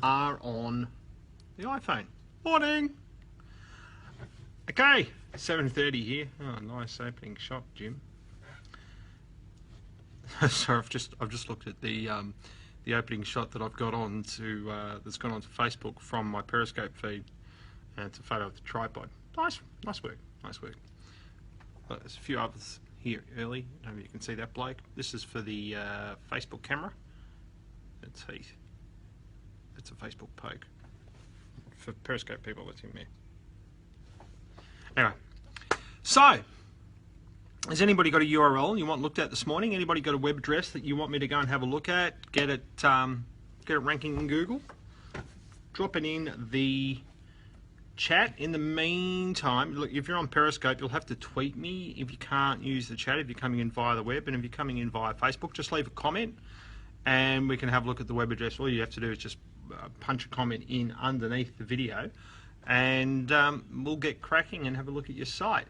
are on the iPhone. Morning. Okay, 7:30 here. Oh, nice opening shot, Jim. So I've just looked at the opening shot that I've got on to that's gone onto Facebook from my Periscope feed, and it's a photo of the tripod. Nice work. There's a few others here early. Maybe you can see that bloke. This is for the Facebook camera. It's Heath. It's a Facebook poke. For Periscope people, that's him there. Anyway, so has anybody got a URL you want looked at this morning? Anybody got a web address that you want me to go and have a look at? Get it ranking in Google? Drop it in the chat. In the meantime, look, if you're on Periscope, you'll have to tweet me if you can't use the chat, if you're coming in via the web, and if you're coming in via Facebook, just leave a comment and we can have a look at the web address. All you have to do is just punch a comment in underneath the video, and we'll get cracking and have a look at your site.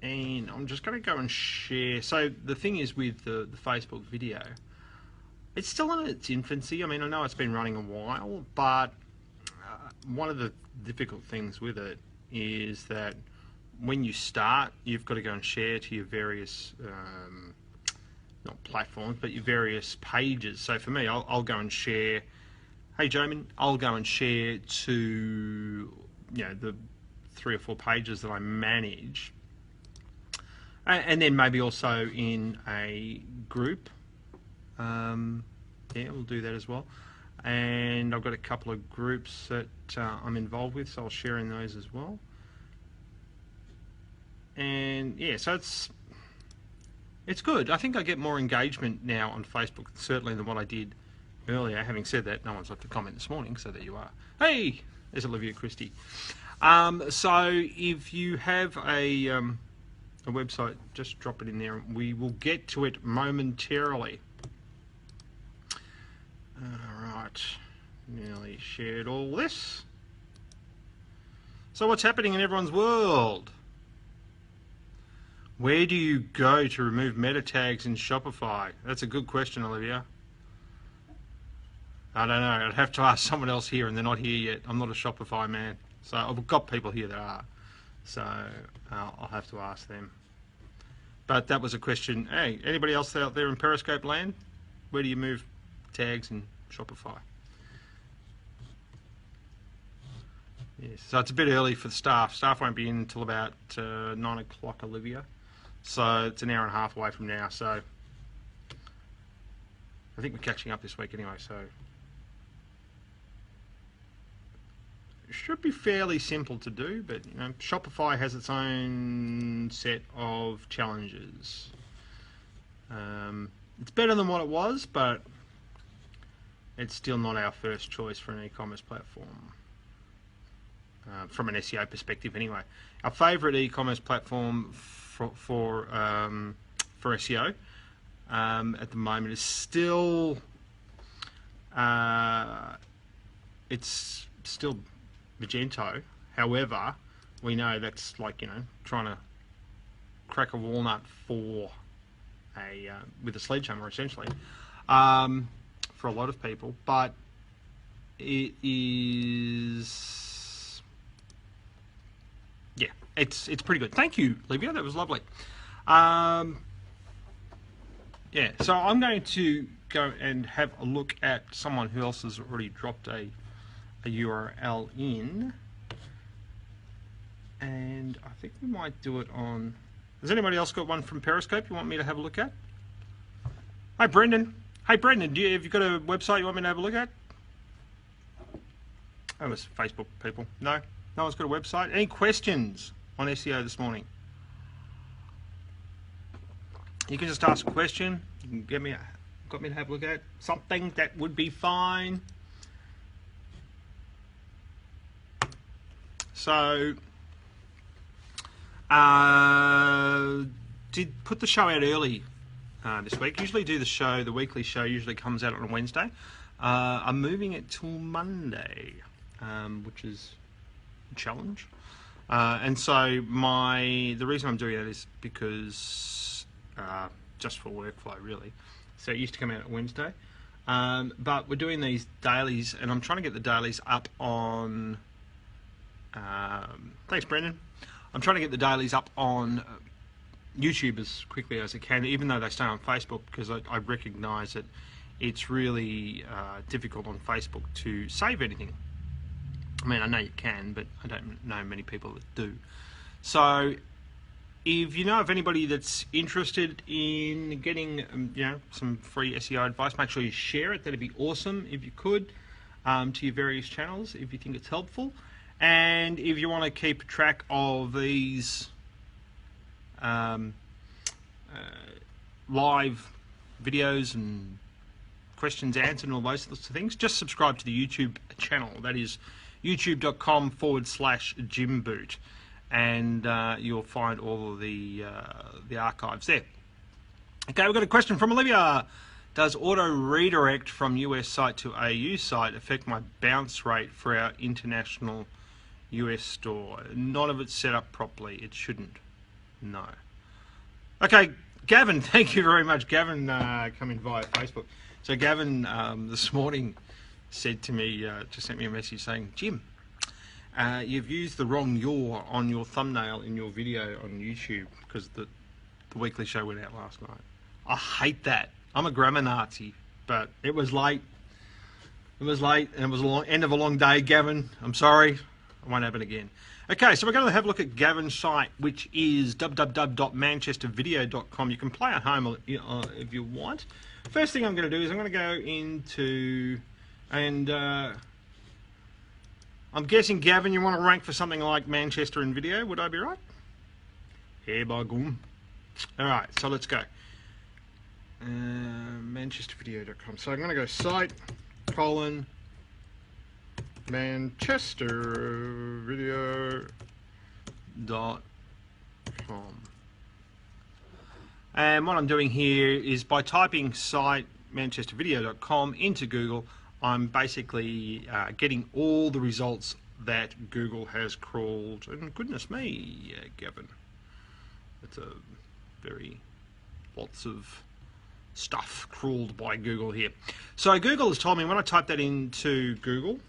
And I'm just going to go and share. So the thing is with the Facebook video, it's still in its infancy. I mean, I know it's been running a while, but one of the difficult things with it is that when you start, you've got to go and share to your various not platforms, but your various pages. So for me, I'll go and share. Hey, Joman, I'll go and share to the 3 or 4 pages that I manage, and then maybe also in a group. Yeah, we'll do that as well. And I've got a couple of groups that I'm involved with, so I'll share in those as well. And yeah, so it's good. I think I get more engagement now on Facebook, certainly, than what I did earlier. Having said that, no one's left a comment this morning, so there you are. Hey, there's Olivia Christie. So if you have a website, just drop it in there. We will get to it momentarily. Alright, nearly shared all this. So what's happening in everyone's world? Where do you go to remove meta tags in Shopify? That's a good question, Olivia. I don't know. I'd have to ask someone else here, and they're not here yet. I'm not a Shopify man. So I've got people here that are. So I'll have to ask them. But that was a question. Hey, anybody else out there in Periscope land? Where do you move tags in Shopify? Yes, so it's a bit early for the staff. Staff won't be in until about 9 o'clock, Olivia. So it's an hour and a half away from now. So I think we're catching up this week anyway. So it should be fairly simple to do, but Shopify has its own set of challenges. It's better than what it was, but it's still not our first choice for an e-commerce platform. From an SEO perspective anyway. Our favourite e-commerce platform for SEO at the moment is still it's still Magento. However, we know that's like trying to crack a walnut for a with a sledgehammer essentially for a lot of people, but it is. Yeah, it's pretty good. Thank you, Olivia. That was lovely. Yeah, so I'm going to go and have a look at someone who else has already dropped a URL in. And I think we might do it on... Has anybody else got one from Periscope you want me to have a look at? Hi, Brendan. Hey, Brendan, have you got a website you want me to have a look at? Oh, it's Facebook people. No? No one's got a website. Any questions on SEO this morning? You can just ask a question. You can got me to have a look at something that would be fine. So, did put the show out early this week. Usually do the weekly show usually comes out on a Wednesday. I'm moving it till Monday, which is challenge, and so the reason I'm doing that is because just for workflow really. So it used to come out on Wednesday, But we're doing these dailies, and I'm trying to get the dailies up on... thanks, Brendan. I'm trying to get the dailies up on YouTube as quickly as I can, even though they stay on Facebook, because I recognise that it's really difficult on Facebook to save anything. I mean, I know you can, but I don't know many people that do. So if you know of anybody that's interested in getting some free SEO advice, make sure you share it. That'd be awesome if you could, to your various channels if you think it's helpful. And if you want to keep track of these live videos and questions answered and all those sorts of things, just subscribe to the YouTube channel. That is youtube.com/JimBoot, and you'll find all of the archives there. Okay, we've got a question from Olivia. Does auto redirect from US site to AU site affect my bounce rate for our international US store? None of it's set up properly. It shouldn't. No. Okay, Gavin, thank you very much. Gavin coming via Facebook. So Gavin this morning said to me, just sent me a message saying, Jim, you've used the wrong "your" on your thumbnail in your video on YouTube because the weekly show went out last night. I hate that. I'm a grammar Nazi, but it was late. It was late, and it was the end of a long day, Gavin. I'm sorry. It won't happen again. Okay, so we're going to have a look at Gavin's site, which is www.manchestervideo.com. You can play at home if you want. First thing I'm going to do is I'm going to go into, and I'm guessing, Gavin, you want to rank for something like Manchester in video. Would I be right? Hey, by gum. All right, so let's go. Manchestervideo.com. So I'm going to go site:\manchestervideo.com. And what I'm doing here is by typing site manchestervideo.com into Google, I'm basically getting all the results that Google has crawled. And goodness me, Gavin, it's a lots of stuff crawled by Google here. So Google has told me when I type that into Google,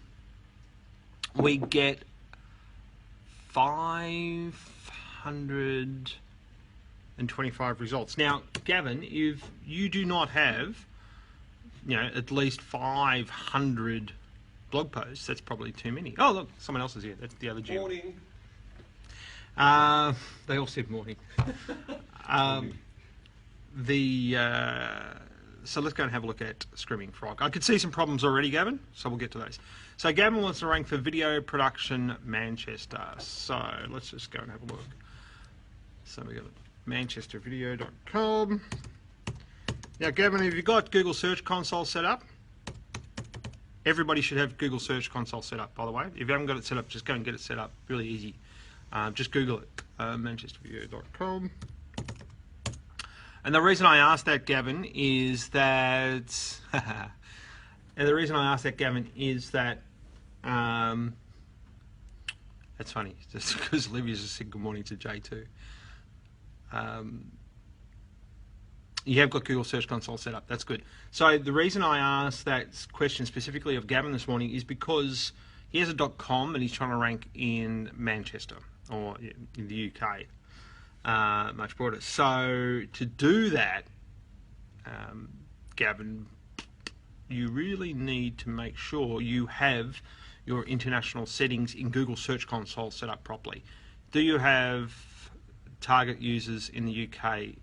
we get 525 results. Now, Gavin, if you do not have, at least 500 blog posts, that's probably too many. Oh, look, someone else is here. That's the other Jim. Morning. They all said morning. So let's go and have a look at Screaming Frog. I could see some problems already, Gavin, so we'll get to those. So Gavin wants to rank for video production Manchester. So let's just go and have a look. So we got manchestervideo.com. Now, Gavin, have you got Google Search Console set up? Everybody should have Google Search Console set up, by the way. If you haven't got it set up, just go and get it set up. Really easy. Just Google it, manchestervideo.com. And the reason I asked that, Gavin, is that... that's funny, just because Olivia's just said good morning to J2. You have got Google Search Console set up. That's good. So the reason I asked that question specifically of Gavin this morning is because he has a .com and he's trying to rank in Manchester, or in the UK, much broader. So to do that, Gavin, you really need to make sure you have your international settings in Google Search Console set up properly. Do you have target users in the UK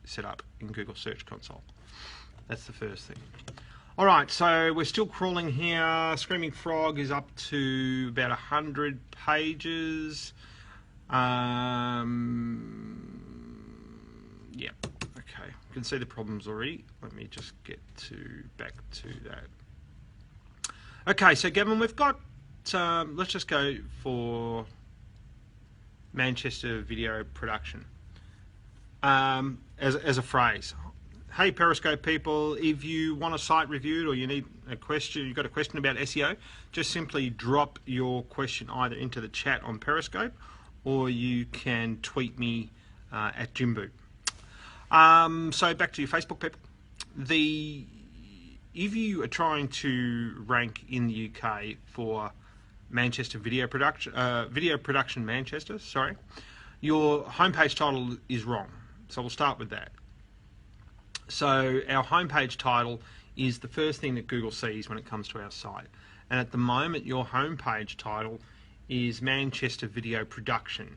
set up in Google Search Console? That's the first thing. All right, so we're still crawling here. Screaming Frog is up to about 100 pages. Yeah, okay. You can see the problems already. Let me just get back to that. Okay, so Gavin, we've got, let's just go for Manchester video production as a phrase. Hey Periscope people, if you want a site reviewed or you need a question, you've got a question about SEO, just simply drop your question either into the chat on Periscope or you can tweet me at JimBoot. So back to your Facebook people. if you are trying to rank in the UK for Manchester video production Manchester, sorry, your homepage title is wrong. So we'll start with that. So our homepage title is the first thing that Google sees when it comes to our site. And at the moment, your homepage title is Manchester Video Production.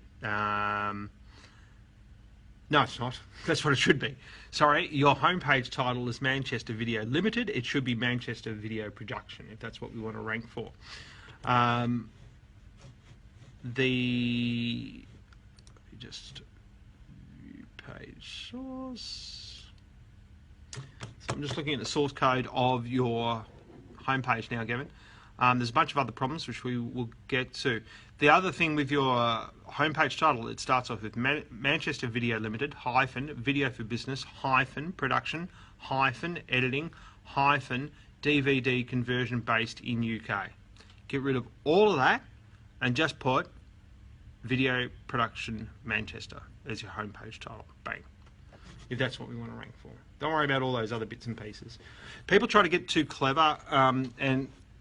No, it's not. That's what it should be. Sorry, your homepage title is Manchester Video Limited. It should be Manchester Video Production, if that's what we want to rank for. Just view page source. So I'm just looking at the source code of your homepage now, Gavin. There's a bunch of other problems which we will get to. The other thing with your homepage title, it starts off with Manchester Video Limited, hyphen, video for business, hyphen, production, hyphen, editing, hyphen, DVD conversion based in UK. Get rid of all of that and just put Video Production Manchester as your homepage title. Bang. If that's what we want to rank for. Don't worry about all those other bits and pieces. People try to get too clever,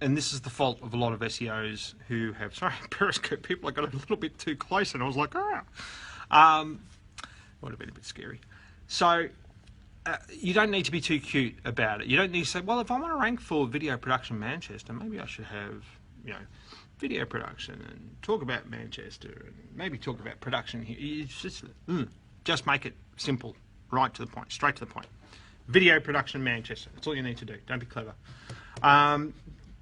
and this is the fault of a lot of SEOs who have, sorry, Periscope people, I got a little bit too close and I was like, would have been a bit scary. So you don't need to be too cute about it. You don't need to say, well, if I want to rank for Video Production Manchester, maybe I should have, video production and talk about Manchester and maybe talk about production here. It's just make it simple, right to the point, straight to the point. Video Production Manchester. That's all you need to do. Don't be clever.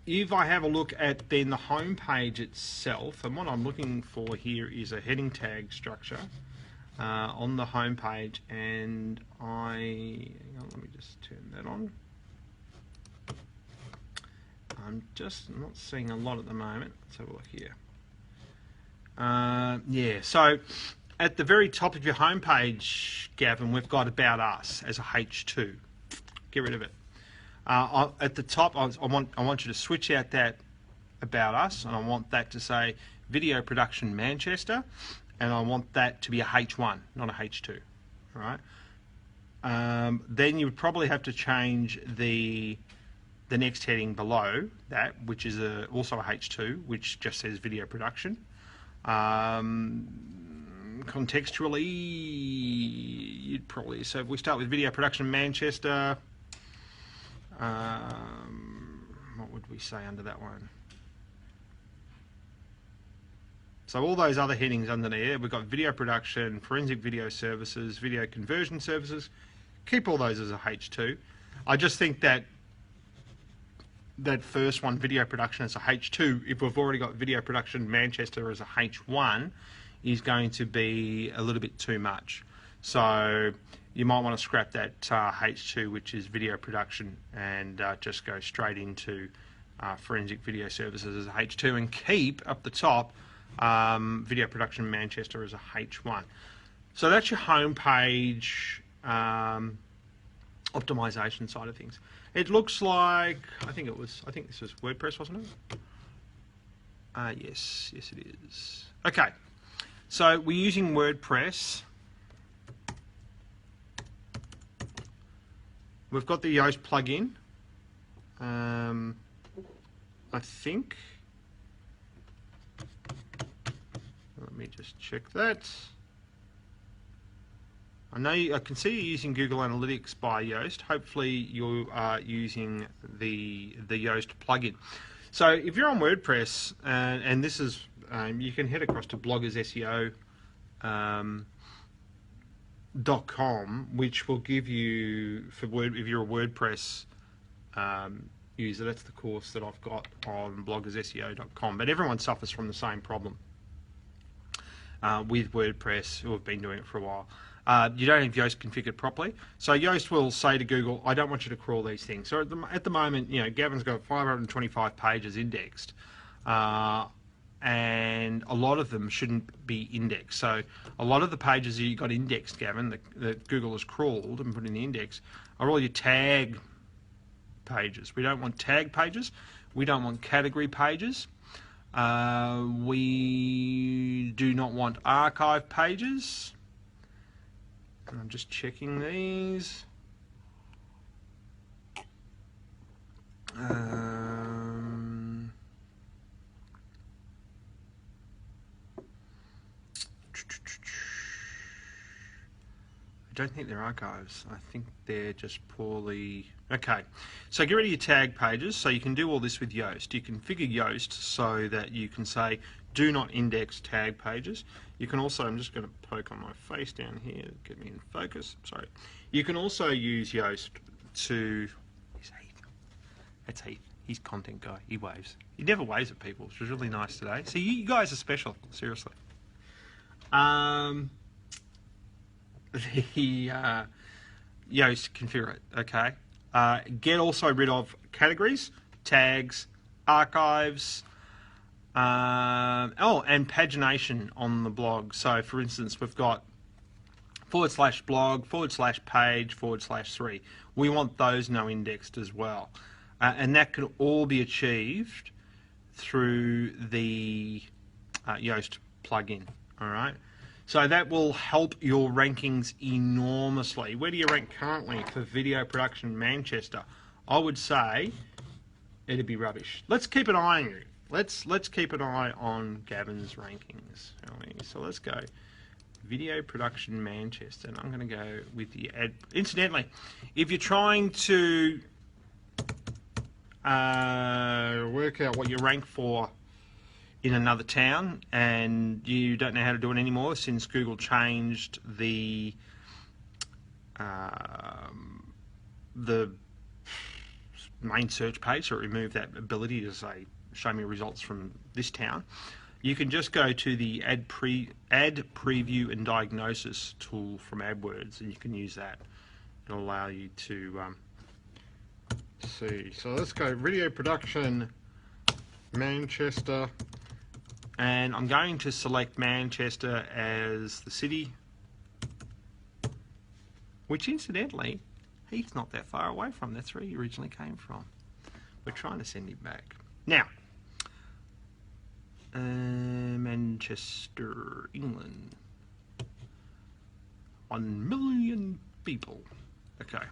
If I have a look at then the home page itself, and what I'm looking for here is a heading tag structure on the home page, and hang on, let me just turn that on. I'm just not seeing a lot at the moment. Let's have a look here. Yeah, so at the very top of your home page, Gavin, we've got About Us as a H2. Get rid of it. At the top, I want you to switch out that About Us, and I want that to say Video Production Manchester, and I want that to be a H1, not a H2. All right. Then you would probably have to change the next heading below that, which is also a H2, which just says Video Production. Contextually, you'd probably, so if we start with Video Production Manchester, what would we say under that one? So all those other headings underneath, we've got video production, forensic video services, video conversion services. Keep all those as a H2. I just think that first one, video production, as a H2, if we've already got Video Production Manchester as a H1, is going to be a little bit too much. So you might want to scrap that H2, which is video production, and just go straight into forensic video services as a H2, and keep up the top Video Production Manchester as a H1. So that's your home page optimization side of things. It looks like, I think this was WordPress, wasn't it? Yes it is. Okay, so we're using WordPress. We've got the Yoast plugin. I think. Let me just check that. I can see you're using Google Analytics by Yoast. Hopefully you are using the Yoast plugin. So if you're on WordPress, and this is, you can head across to bloggersSEO.com, which will give you, if you're a WordPress user, that's the course that I've got on bloggersSEO.com. But everyone suffers from the same problem with WordPress, who have been doing it for a while. You don't have Yoast configured properly. So Yoast will say to Google, I don't want you to crawl these things. So at the moment, Gavin's got 525 pages indexed, and a lot of them shouldn't be indexed. So a lot of the pages that you got indexed, Gavin, that Google has crawled and put in the index, are all your tag pages. We don't want tag pages. We don't want category pages. We do not want archive pages. And I'm just checking these. I don't think they're archives. I think they're just poorly... Okay, so get rid of your tag pages. So you can do all this with Yoast. You configure Yoast so that you can say, do not index tag pages. You can also, I'm just going to poke on my face down here, get me in focus, sorry. You can also use Yoast to... He's Heath. That's Heath. He's content guy. He waves. He never waves at people, which was really nice today. So you guys are special, seriously. The Yoast configure it, okay? Get also rid of categories, tags, archives, and pagination on the blog. So for instance, we've got /blog, /page, /3. We want those no indexed as well. And that can all be achieved through the Yoast plugin, all right? So that will help your rankings enormously. Where do you rank currently for video production Manchester? I would say it'd be rubbish. Let's keep an eye on you. Let's keep an eye on Gavin's rankings. So let's go video production Manchester, and I'm going to go with the ad. Incidentally, if you're trying to work out what you rank for in another town and you don't know how to do it anymore since Google changed the main search page, so it removed that ability to say show me results from this town, you can just go to the ad preview and diagnosis tool from AdWords, and you can use that. It'll allow you to see. So let's go video production Manchester, and I'm going to select Manchester as the city, which incidentally Heath's not that far away from. That's where he originally came from. We're trying to send him back now. Manchester, England, 1 million people. Okay,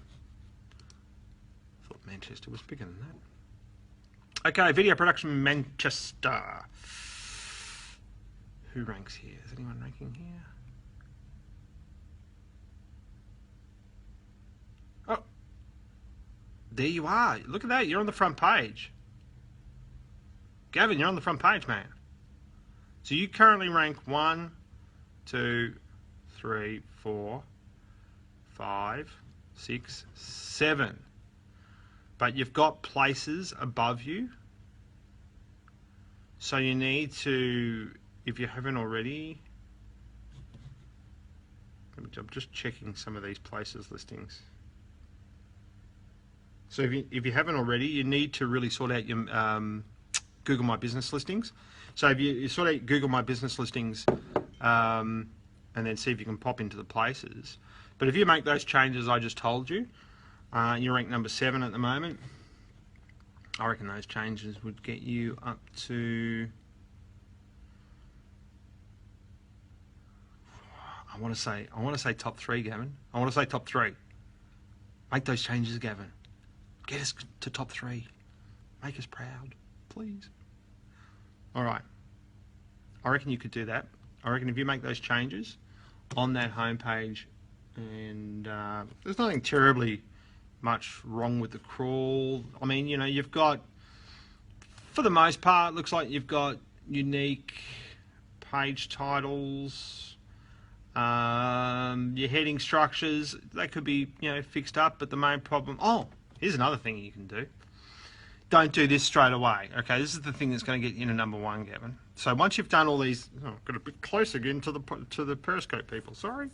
thought Manchester was bigger than that. Okay, video production Manchester. Who ranks here? Is anyone ranking here? Oh, there you are. Look at that. You're on the front page. Gavin, you're on the front page, man. So you currently rank 1, 2, 3, 4, 5, 6, 7. But you've got places above you. So you need to, if you haven't already, I'm just checking some of these places listings. So if you haven't already, you need to really sort out your Google My Business listings. So if you sort out Google My Business listings and then see if you can pop into the places. But if you make those changes I just told you, you're ranked number 7 at the moment. I reckon those changes would get you up to, I want to say top 3, Gavin. I want to say top 3. Make those changes, Gavin. Get us to top 3. Make us proud, please. All right. I reckon you could do that. I reckon if you make those changes on that homepage, and there's nothing terribly much wrong with the crawl. I mean, you know, you've got, for the most part, looks like you've got unique page titles. Your heading structures, they could be, you know, fixed up, but the main problem, oh, here's another thing you can do. Don't do this straight away. Okay, this is the thing that's going to get you to number 1, Gavin. So once you've done all these, got a bit close again to the Periscope people. Sorry.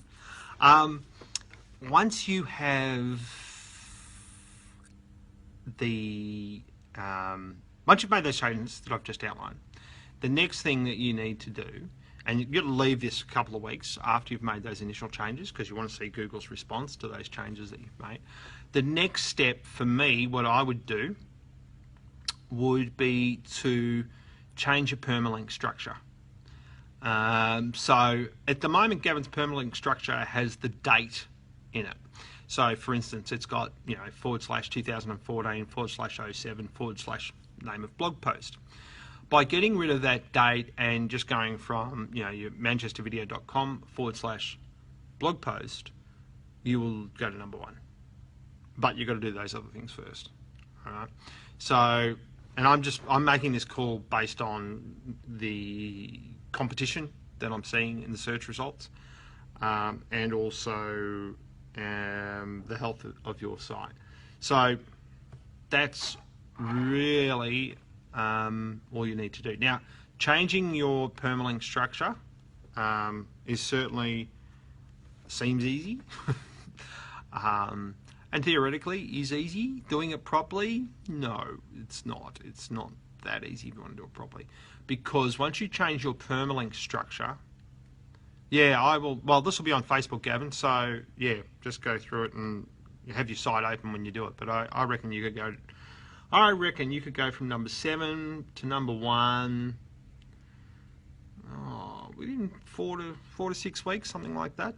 Once you have once you've made those changes that I've just outlined, the next thing that you need to do, and you've got to leave this a couple of weeks after you've made those initial changes because you want to see Google's response to those changes that you've made. The next step for me, what I would do, would be to change your permalink structure. So at the moment, Gavin's permalink structure has the date in it. So, for instance, it's got, you know, /2014/07/ name of blog post. By getting rid of that date and just going from, you know, your manchestervideo.com/blog post, you will go to number 1. But you've got to do those other things first. All right. So, and I'm making this call based on the competition that I'm seeing in the search results, and also the health of your site. So that's really all you need to do. Now, changing your permalink structure is certainly seems easy, and theoretically is easy. Doing it properly, no, it's not. It's not that easy if you want to do it properly, because once you change your permalink structure, yeah, I will. Well, this will be on Facebook, Gavin. So yeah, just go through it and have your site open when you do it. But I reckon you could go. I reckon you could go from number 7 to number 1. Within 4 to 6 weeks, something like that.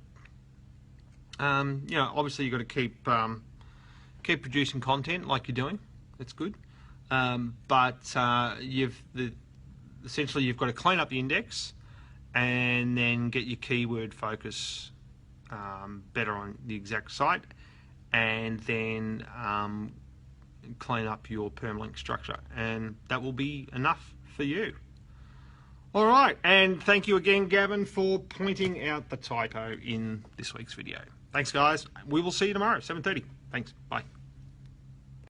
You know, obviously you've got to keep producing content like you're doing. That's good. But essentially you've got to clean up the index, and then get your keyword focus better on the exact site, and then clean up your permalink structure, and that will be enough for you. All right, and thank you again, Gavin, for pointing out the typo in this week's video. Thanks, guys. We will see you tomorrow, 7:30. Thanks. Bye.